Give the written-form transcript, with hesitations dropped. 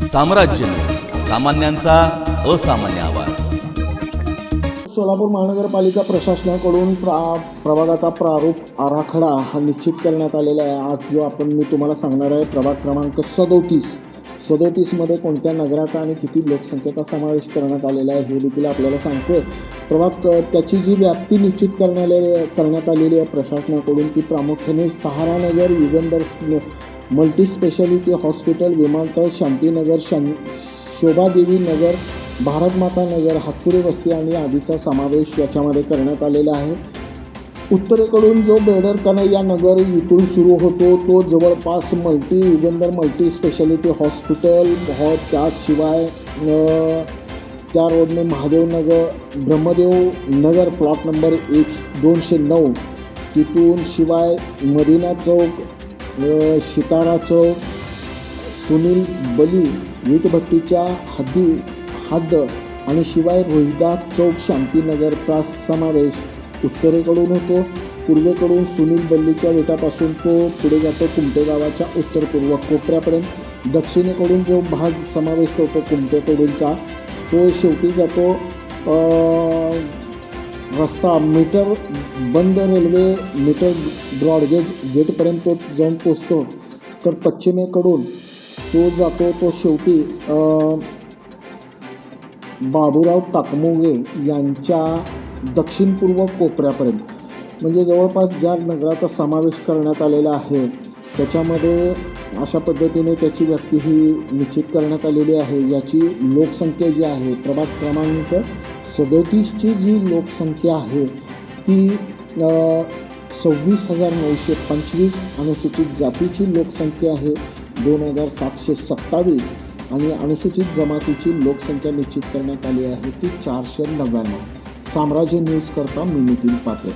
साम्राज्य न्यूज, सामान्यांचा असामान्य आवाज. सोलापूर महानगरपालिका प्रशासनाकडून प्रभागाचा प्रारूप आराखडा हा निश्चित करण्यात आलेला आहे. आज जो मी तुम्हाला सांगणार आहे प्रभाग क्रमांक 37मध्ये कोणत्या नगराचा आणि किती लोकसंख्येचा समावेश करण्यात आलेला आहे हे देखील आपल्याला सांगतो. प्रभाग त्याची जी व्याप्ती निश्चित करण्यात आलेली आहे प्रशासनाकडून ती प्रामुख्याने सहारानगर, युगंधर मल्टी स्पेशालिटी हॉस्पिटल, विमानतळ, शांतीनगर, शोभादेवी नगर, भारतमाता नगर, हातपुरे वस्ती आणि आदीचा समावेश याच्यामध्ये करण्यात आलेला आहे. उत्तरेकडून जो बेडर कन्हैया नगर इथून सुरू होतो तो जवळपास युगंधर मल्टी स्पेशालिटी हॉस्पिटल, त्याशिवाय त्या रोडने महादेव नगर, ब्रह्मदेव नगर प्लॉट नंबर 209, तिथून शिवाय मदिना चौक, शितारा चौक, सुनील बली वीटभट्टीच्या हद्द आणि शिवाय रोहिदास चौक, शांतीनगरचा समावेश उत्तरेकडून होतो. पूर्वेकडून सुनील बल्लीच्या विटापासून तो पुढे जातो कुमटे गावाच्या उत्तर पूर्व कोपऱ्यापर्यंत. दक्षिणेकडून जो भाग समाविष्ट होतो कुमटेकडूनचा तो शेवटी जातो रस्ता मीटर बंद मीटर ब्रॉडगेज गेटपर्यंत तो जाऊन पोचतो. तर पश्चिमेकडून तो जातो तो शेवटी बाबूराव ताकमोगे यांच्या दक्षिण पूर्व कोपऱ्यापर्यंत. म्हणजे जवळपास ज्या नगराचा समावेश करण्यात आलेला आहे त्याच्यामध्ये अशा पद्धतीने त्याची व्याप्ती ही निश्चित करण्यात आलेली आहे. याची लोकसंख्या जी आहे प्रभाग क्रमांक 37ची जी लोकसंख्या आहे ती 26,925 अनुसूचित जातीची लोकसंख्या आहे 2,727 आणि अनुसूचित जमातीची लोकसंख्या निश्चित करण्यात आली आहे ती 499. साम्राज्य न्यूज करता मी नितीन पाटे.